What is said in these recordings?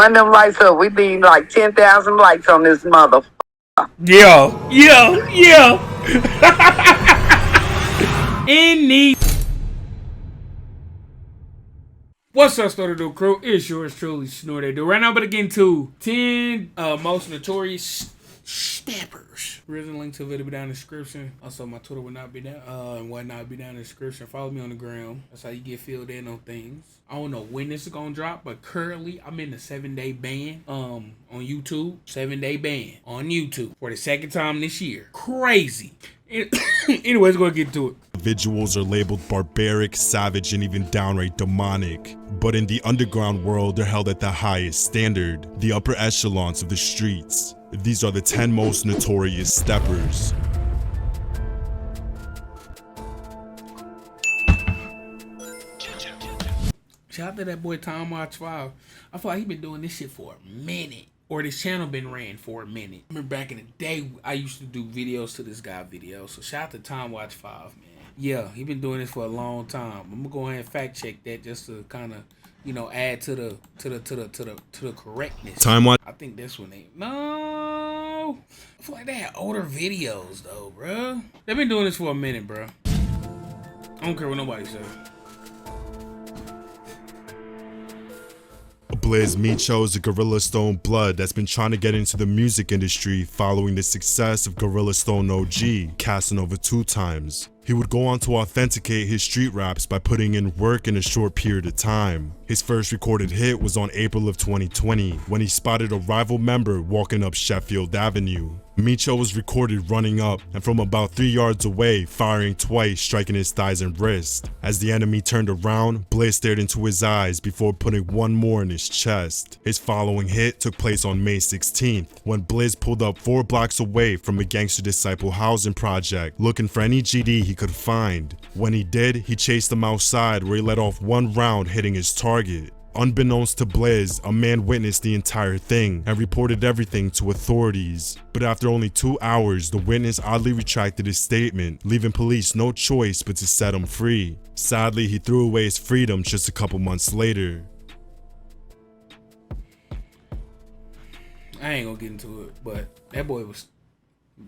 run them lights up. We need like 10,000 lights on this mother. Yo. Any. What's up, Starter Do Crew? It's yours truly, Snort. Right now, I'm gonna get into 10 most notorious steppers. There's a link to the video down in the description. Also, my Twitter will not be down, and whatnot be down in the description. Follow me on the ground. That's how you get filled in on things. I don't know when this is gonna drop, but currently I'm in the 7-day ban on YouTube. 7-day ban on YouTube for the second time this year. Crazy. Anyways, go get to it. Individuals are labeled barbaric, savage, and even downright demonic. But in the underground world, they're held at the highest standard, the upper echelons of the streets. These are the 10 most notorious steppers. Shout out to that boy Tom Watch 5. I feel like he been doing this shit for a minute. Or this channel been ran for a minute. I remember back in the day, I used to do videos to this guy videos. So shout out to Tom Watch 5, man. Yeah, he been doing this for a long time. I'm gonna go ahead and fact check that just to kind of, you know, add to the correctness. Time Watch. I think that's when they no. I feel like they had older videos though, bro. They've been doing this for a minute, bro. I don't care what nobody says. Blizz Meecho is a Gorilla Stone blood that's been trying to get into the music industry following the success of Gorilla Stone OG, Casanova 2 times. He would go on to authenticate his street raps by putting in work in a short period of time. His first recorded hit was on April of 2020 when he spotted a rival member walking up Sheffield Avenue. Meecho was recorded running up and from about 3 yards away, firing twice, striking his thighs and wrist. As the enemy turned around, Blizz stared into his eyes before putting one more in his chest. His following hit took place on May 16th when Blizz pulled up 4 blocks away from a Gangster Disciple housing project looking for any GD he could find. When he did, he chased them outside where he let off one round hitting his target. Unbeknownst to Blizz, a man witnessed the entire thing and reported everything to authorities. But after only 2 hours, the witness oddly retracted his statement, leaving police no choice but to set him free. Sadly, he threw away his freedom just a couple months later. I ain't gonna get into it, but that boy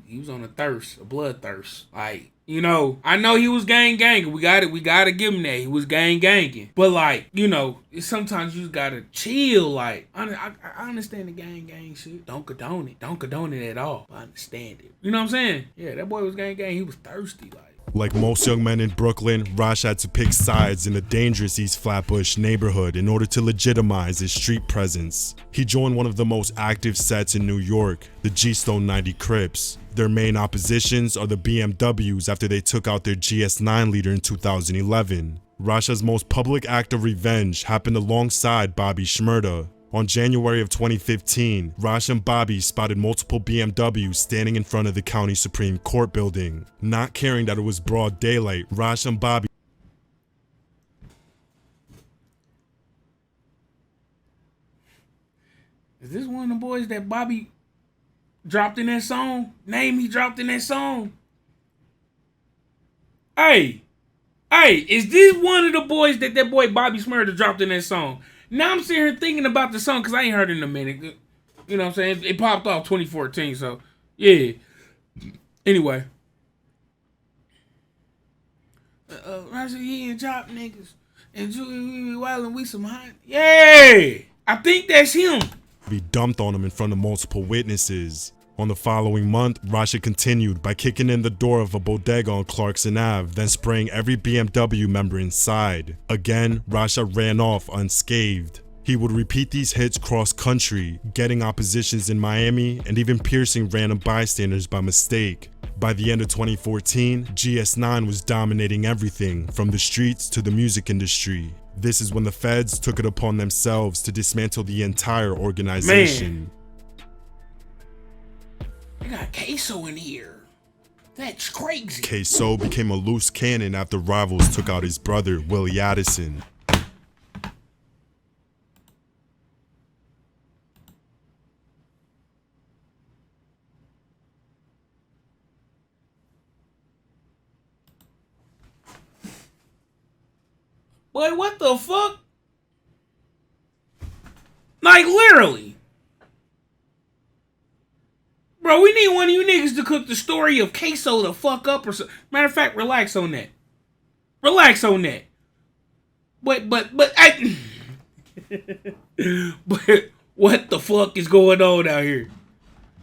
he was on a thirst, a blood thirst. Like, you know, I know he was gang-ganging. We gotta give him that. He was gang-ganging. But like, you know, sometimes you just gotta chill. Like, I understand the gang-gang shit. Don't condone it. Don't condone it at all. I understand it. You know what I'm saying? Yeah, that boy was gang-gang. He was thirsty, Like most young men in Brooklyn, Rasha had to pick sides in the dangerous East Flatbush neighborhood in order to legitimize his street presence. He joined one of the most active sets in New York, the G-Stone 90 Crips. Their main oppositions are the BMWs after they took out their GS9 leader in 2011. Rasha's most public act of revenge happened alongside Bobby Shmurda. On January of 2015, Rasha and Bobby spotted multiple BMWs standing in front of the county Supreme Court building. Not caring that it was broad daylight, Rasha and Bobby Is this one of the boys that Bobby dropped in that song? Name he dropped in that song? Hey, is this one of the boys that boy Bobby Shmurda dropped in that song? Now I'm sitting here thinking about the song because I ain't heard it in a minute. You know what I'm saying? It popped off 2014, so yeah. Anyway. Rasha, he and Chop niggas. And we wildin', we some hot. Yeah! I think that's him. dumped on him in front of multiple witnesses. On the following month, Rasha continued by kicking in the door of a bodega on Clarkson Ave, then spraying every BMW member inside. Again, Rasha ran off unscathed. He would repeat these hits cross-country, getting oppositions in Miami and even piercing random bystanders by mistake. By the end of 2014, GS9 was dominating everything from the streets to the music industry. This is when the feds took it upon themselves to dismantle the entire organization. Man, I got Ksoo in here. That's crazy. Ksoo became a loose cannon after rivals took out his brother, Willie Addison. Boy, what the fuck? Like, literally. Bro, we need one of you niggas to cook the story of Ksoo the fuck up or something. Matter of fact, relax on that. Relax on that. But what the fuck is going on out here?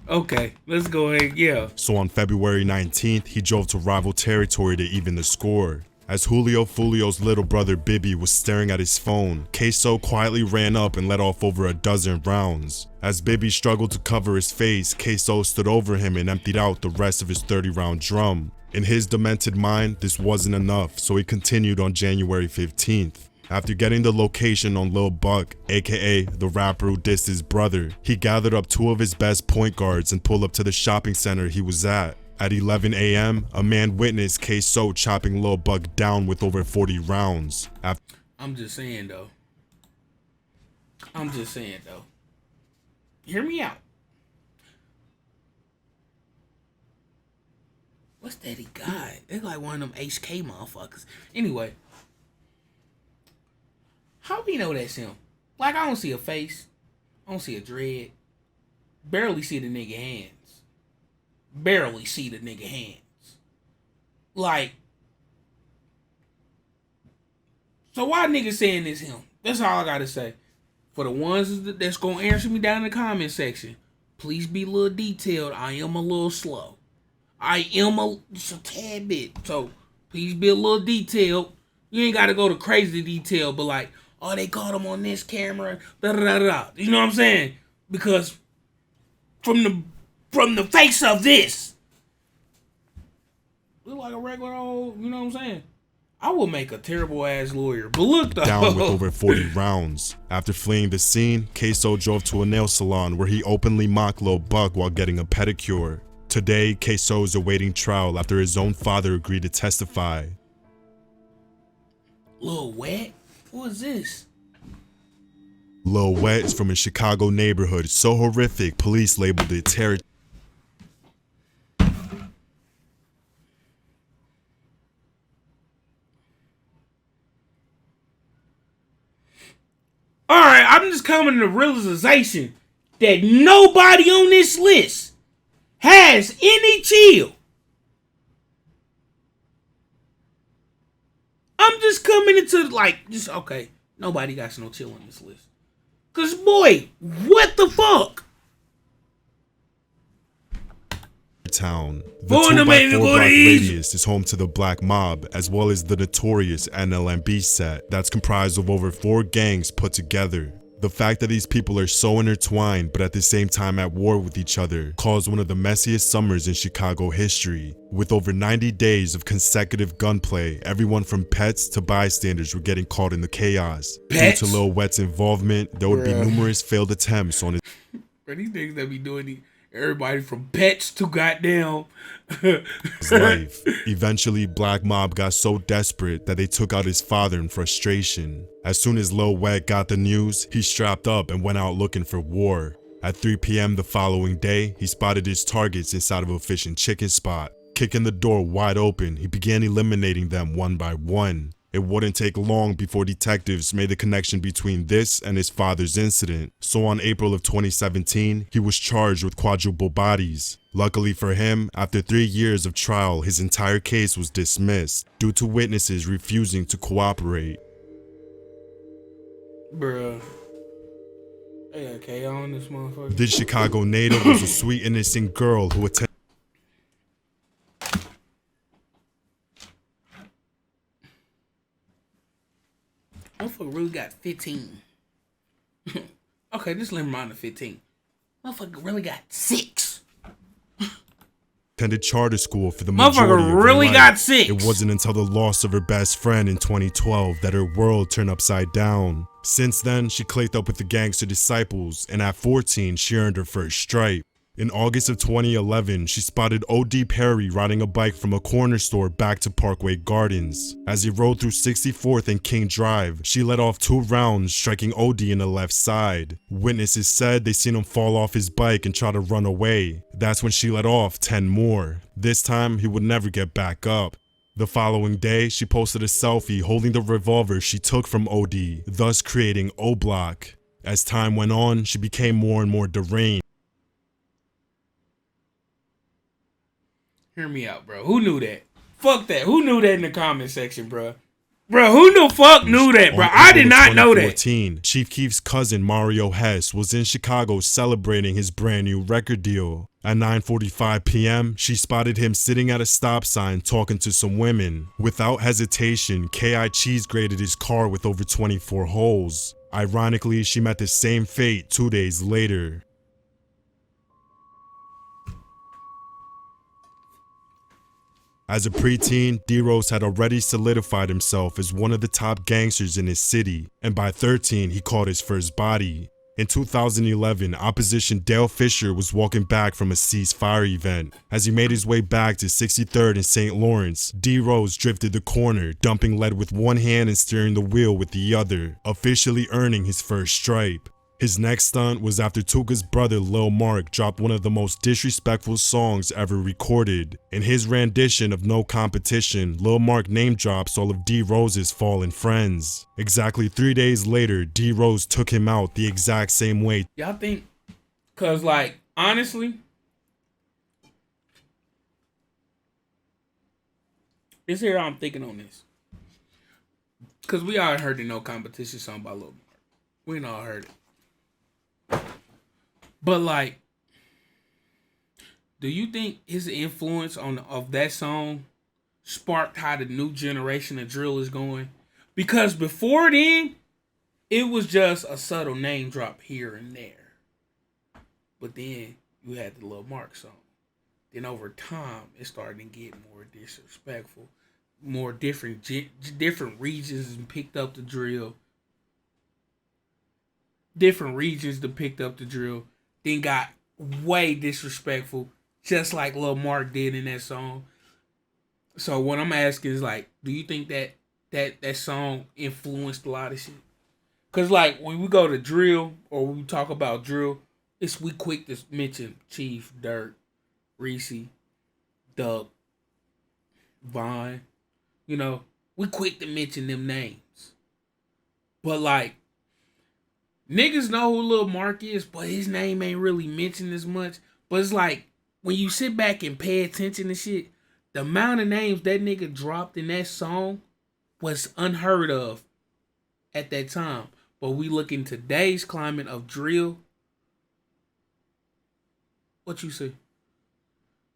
Okay, let's go ahead, yeah. So on February 19th, he drove to rival territory to even the score. As Julio Fulio's little brother Bibby was staring at his phone, Ksoo quietly ran up and let off over a dozen rounds. As Bibby struggled to cover his face, Ksoo stood over him and emptied out the rest of his 30-round drum. In his demented mind, this wasn't enough, so he continued on January 15th. After getting the location on Lil Buck, aka the rapper who dissed his brother, he gathered up 2 of his best point guards and pulled up to the shopping center he was at. At 11 a.m., a man witnessed Ksoo chopping Lil Buck down with over 40 rounds. I'm just saying though. Hear me out. What's that he got? They're like one of them HK motherfuckers. Anyway. How we know that's him? Like, I don't see a face. I don't see a dread. Barely see the nigga hands. Barely see the nigga hands. Like, so why niggas saying this him? That's all I gotta say. For the ones that's gonna answer me down in the comment section, please be a little detailed. I am a little slow. I am just a tad bit. So please be a little detailed. You ain't gotta go to crazy detail, but like, oh, they caught him on this camera, da da da da. You know what I'm saying? Because from the face of this, look like a regular old, you know what I'm saying? I would make a terrible ass lawyer, but look though. Down with over 40 rounds. After fleeing the scene, Ksoo drove to a nail salon where he openly mocked Lil Buck while getting a pedicure. Today, Ksoo is awaiting trial after his own father agreed to testify. Lil Wet? Who is this? Lil Wet is from a Chicago neighborhood so horrific, police labeled it terror. Alright, I'm just coming to the realization that nobody on this list has any chill. I'm just coming into okay, nobody got no chill on this list. Cause boy, what the fuck? Town. The 2x4 block radius is home to the Black Mob, as well as the Notorious NLMB set that's comprised of over 4 gangs put together. The fact that these people are so intertwined but at the same time at war with each other caused one of the messiest summers in Chicago history. With over 90 days of consecutive gunplay, everyone from pets to bystanders were getting caught in the chaos. Pets? Due to Lil Wet's involvement, there would be numerous failed attempts on Bro, these niggas that be doing everybody from pets to goddamn his life. Eventually, Black Mob got so desperate that they took out his father in frustration. As soon as Lil Wet got the news, he strapped up and went out looking for war. At 3 p.m. the following day, he spotted his targets inside of a fish and chicken spot. Kicking the door wide open, he began eliminating them one by one. It wouldn't take long before detectives made the connection between this and his father's incident. So on April of 2017, he was charged with quadruple bodies. Luckily for him, after 3 years of trial, his entire case was dismissed due to witnesses refusing to cooperate. Bruh. They got K on this motherfucker. This Chicago native was a sweet, innocent girl who attended Motherfucker really got 15. Okay, just let me mind the 15. Motherfucker really got 6. attended charter school for the majority of her really life. got 6. It wasn't until the loss of her best friend in 2012 that her world turned upside down. Since then, she clicked up with the gangster disciples, and at 14, she earned her first stripe. In August of 2011, she spotted O.D. Perry riding a bike from a corner store back to Parkway Gardens. As he rode through 64th and King Drive, she let off 2 rounds, striking O.D. in the left side. Witnesses said they seen him fall off his bike and try to run away. That's when she let off 10 more. This time, he would never get back up. The following day, she posted a selfie holding the revolver she took from O.D., thus creating O Block. As time went on, she became more and more deranged. Hear me out, bro. Who knew that? Fuck that. Who knew that in the comment section, bro? Bro, who the fuck knew that, bro? I did not know that. Chief Keef's cousin Mario Hess was in Chicago celebrating his brand new record deal. At 9:45 p.m., she spotted him sitting at a stop sign talking to some women. Without hesitation, K.I. cheese grated his car with over 24 holes. Ironically, she met the same fate 2 days later. As a preteen, D-Rose had already solidified himself as one of the top gangsters in his city, and by 13, he caught his first body. In 2011, opposition Dale Fisher was walking back from a ceasefire event. As he made his way back to 63rd and St. Lawrence, D-Rose drifted the corner, dumping lead with one hand and steering the wheel with the other, officially earning his first stripe. His next stunt was after Tuga's brother Lil Mark dropped one of the most disrespectful songs ever recorded. In his rendition of No Competition, Lil Mark name drops all of D-Rose's fallen friends. Exactly 3 days later, D-Rose took him out the exact same way. Y'all think, cause like, honestly, this here I'm thinking on this. Cause we all heard the No Competition song by Lil Mark. We all heard it. But like, do you think his influence of that song sparked how the new generation of drill is going? Because before then, it was just a subtle name drop here and there. But then you had the Lil Mark song. Then over time, it started to get more disrespectful. More different regions picked up the drill. Different regions that picked up the drill. Then got way disrespectful, just like Lil Mark did in that song. So what I'm asking is like, do you think that song influenced a lot of shit? Cause like when we go to drill or we talk about drill, we quick to mention Chief, Dirt, Reese, Doug, Vaughn. You know, we quick to mention them names. But like, niggas know who Lil Mark is, but his name ain't really mentioned as much. But it's like, when you sit back and pay attention to shit, the amount of names that nigga dropped in that song was unheard of at that time. But we look in today's climate of drill. What you say?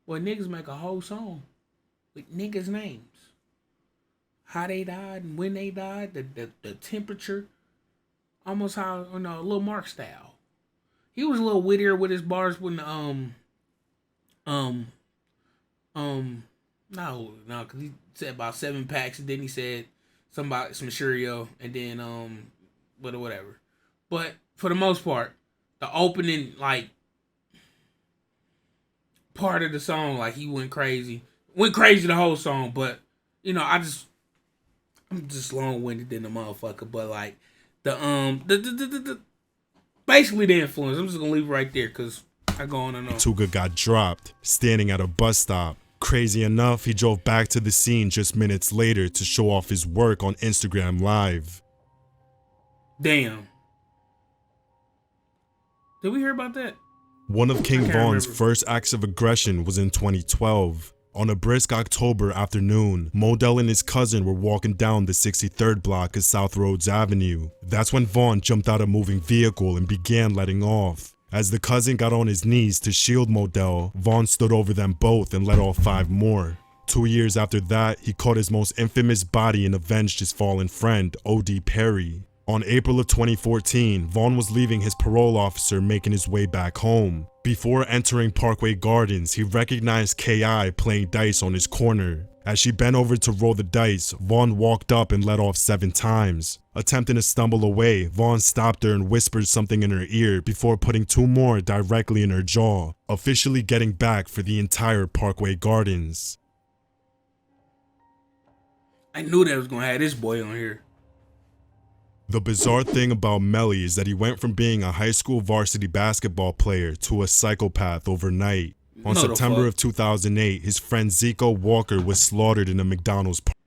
Well, niggas make a whole song with niggas' names. How they died and when they died, the temperature. Almost how, you know, Lil Mark style. He was a little wittier with his bars when cause he said about 7 packs and then he said some Cheerio and then whatever. But for the most part, the opening like part of the song, like he went crazy the whole song. But you know, I'm just long winded than the motherfucker. But like. Basically the influence. I'm just gonna leave it right there because I go on and on. Tuga got dropped, standing at a bus stop. Crazy enough, he drove back to the scene just minutes later to show off his work on Instagram Live. Damn. Did we hear about that? One of King Von's first acts of aggression was in 2012. On a brisk October afternoon, Modell and his cousin were walking down the 63rd block of South Rhodes Avenue. That's when Vaughn jumped out a moving vehicle and began letting off. As the cousin got on his knees to shield Modell, Vaughn stood over them both and let off 5 more. 2 years after that, he caught his most infamous body and avenged his fallen friend, O.D. Perry. On April of 2014, Vaughn was leaving his parole officer making his way back home. Before entering Parkway Gardens, he recognized K.I. playing dice on his corner. As she bent over to roll the dice, Vaughn walked up and let off 7 times. Attempting to stumble away, Vaughn stopped her and whispered something in her ear before putting 2 more directly in her jaw, officially getting back for the entire Parkway Gardens. I knew that was gonna have this boy on here. The bizarre thing about Melly is that he went from being a high school varsity basketball player to a psychopath overnight. On September of 2008, his friend Zico Walker was slaughtered in a McDonald's park.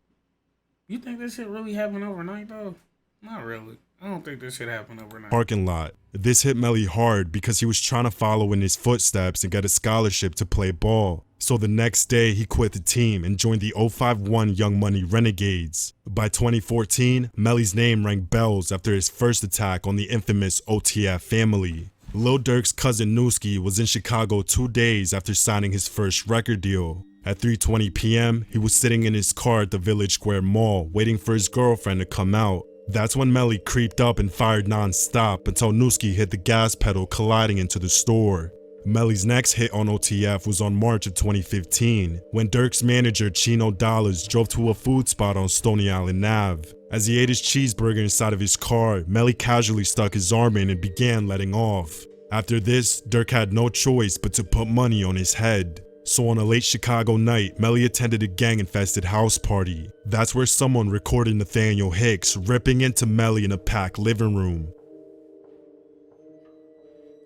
You think this shit really happened overnight though? Not really. I don't think this shit happened overnight. Parking lot. This hit Melly hard because he was trying to follow in his footsteps and get a scholarship to play ball. So the next day, he quit the team and joined the 051 Young Money Renegades. By 2014, Melly's name rang bells after his first attack on the infamous OTF family. Lil Durk's cousin Nooski was in Chicago 2 days after signing his first record deal. At 3:20 p.m., he was sitting in his car at the Village Square Mall, waiting for his girlfriend to come out. That's when Melly creeped up and fired non-stop until Nooski hit the gas pedal, colliding into the store. Melly's next hit on OTF was on March of 2015, when Durk's manager Chino Dollars drove to a food spot on Stony Island Ave. As he ate his cheeseburger inside of his car, Melly casually stuck his arm in and began letting off. After this, Durk had no choice but to put money on his head. So on a late Chicago night, Melly attended a gang-infested house party. That's where someone recorded Nathaniel Hicks ripping into Melly in a packed living room.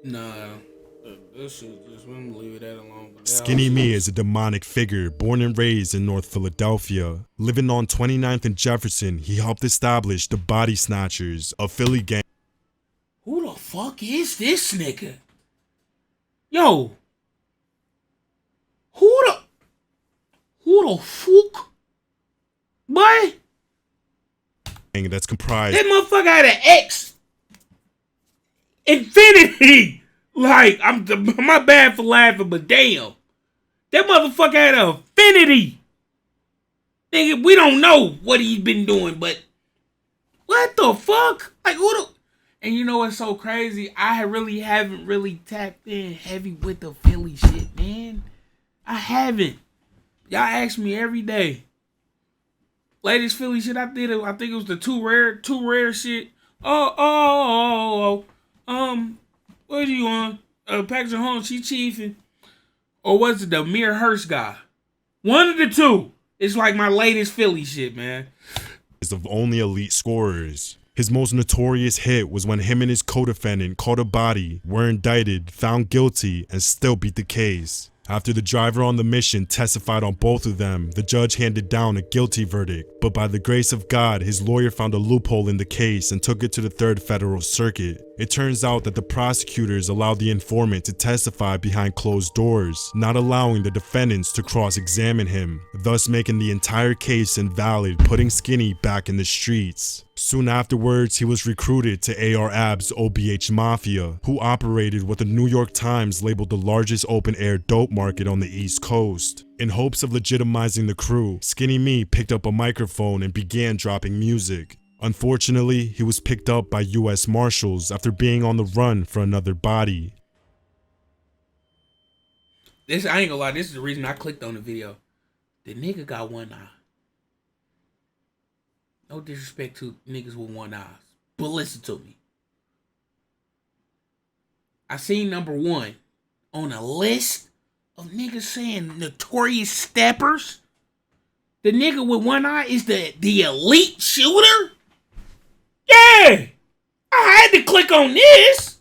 Nah, this shit just wouldn't leave that alone. Skinny Me is a demonic figure born and raised in North Philadelphia. Living on 29th and Jefferson, he helped establish the Body Snatchers, a Philly gang. Who the fuck is this nigga? Yo. Who the fuck? Boy? That's comprised. That motherfucker had an X. Infinity. Like, my bad for laughing, but damn. That motherfucker had an infinity. Nigga, we don't know what he's been doing, but what the fuck? Like, who the... And you know what's so crazy? I haven't really tapped in heavy with the Philly shit, man. I haven't. Y'all ask me every day. Latest Philly shit I did, I think it was the too rare shit. What are you on? Paxton Holmes, she chiefing. Or was it the Amir Hurst guy? One of the two. It's like my latest Philly shit, man. Of only elite scorers. His most notorious hit was when him and his co-defendant caught a body, were indicted, found guilty, and still beat the case. After the driver on the mission testified on both of them, the judge handed down a guilty verdict, but by the grace of God, his lawyer found a loophole in the case and took it to the 3rd Federal Circuit. It turns out that the prosecutors allowed the informant to testify behind closed doors, not allowing the defendants to cross-examine him, thus making the entire case invalid, putting Skinny back in the streets. Soon afterwards, he was recruited to AR Ab's OBH Mafia, who operated what the New York Times labeled the largest open-air dope market on the East Coast. In hopes of legitimizing the crew, Skinny Me picked up a microphone and began dropping music. Unfortunately, he was picked up by U.S. Marshals after being on the run for another body. I ain't gonna lie, this is the reason I clicked on the video. The nigga got one eye. No disrespect to niggas with one eye, but listen to me. I seen number 1 on a list of niggas saying notorious steppers. The nigga with one eye is the elite shooter? Yeah! I had to click on this!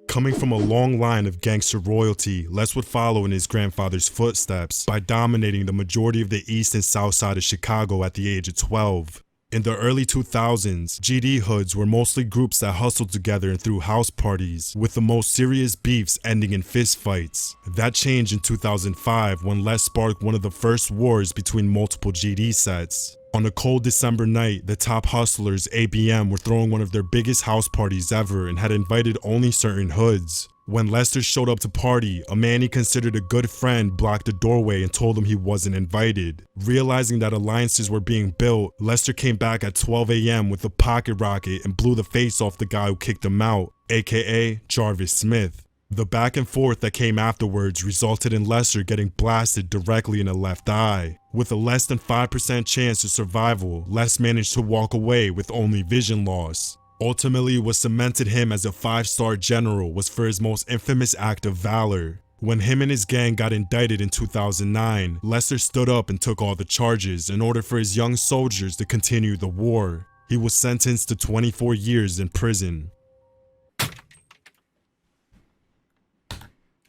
Coming from a long line of gangster royalty, Les would follow in his grandfather's footsteps by dominating the majority of the east and south side of Chicago at the age of 12. In the early 2000s, GD hoods were mostly groups that hustled together and threw house parties, with the most serious beefs ending in fistfights. That changed in 2005 when Les sparked one of the first wars between multiple GD sets. On a cold December night, the top hustlers, ABM, were throwing one of their biggest house parties ever and had invited only certain hoods. When Lester showed up to party, a man he considered a good friend blocked the doorway and told him he wasn't invited. Realizing that alliances were being built, Lester came back at 12 a.m. with a pocket rocket and blew the face off the guy who kicked him out, aka Jarvis Smith. The back and forth that came afterwards resulted in Lester getting blasted directly in the left eye. With a less than 5% chance of survival, Les managed to walk away with only vision loss. Ultimately, what cemented him as a 5-star general was for his most infamous act of valor. When him and his gang got indicted in 2009, Lester stood up and took all the charges in order for his young soldiers to continue the war. He was sentenced to 24 years in prison.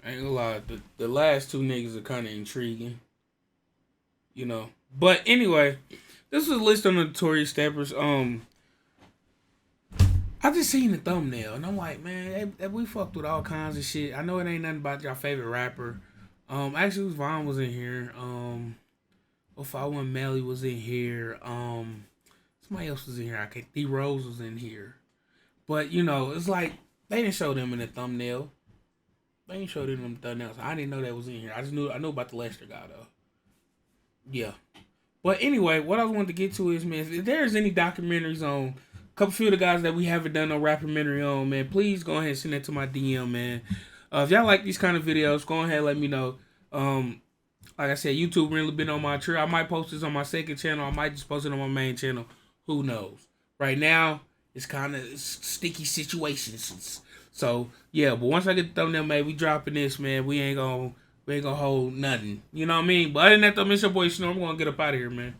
I ain't gonna lie, the last 2 niggas are kind of intriguing, you know. But anyway, this was a list of notorious steppers. I just seen the thumbnail and I'm like, man, we fucked with all kinds of shit. I know it ain't nothing about your favorite rapper. Actually, Vaughn was in here. 051 Melly was in here. Somebody else was in here. D Rose was in here. But you know, it's like they didn't show them in the thumbnail. They ain't showed them thumbnails. I didn't know that was in here. I knew about the Lester guy though. Yeah. But anyway, what I wanted to get to is, man, if there's any documentaries on a couple few of the guys that we haven't done no documentary on, man, please go ahead and send that to my DM, man. If y'all like these kind of videos, go ahead and let me know. Like I said, YouTube really been on my trail. I might post this on my second channel. I might just post it on my main channel. Who knows? Right now, it's kind of sticky situations. So yeah, but once I get the thumbnail made, we dropping this, man. We ain't gonna hold nothing. You know what I mean? But other than that, though, it's your boy Snore. I'm gonna get up out of here, man.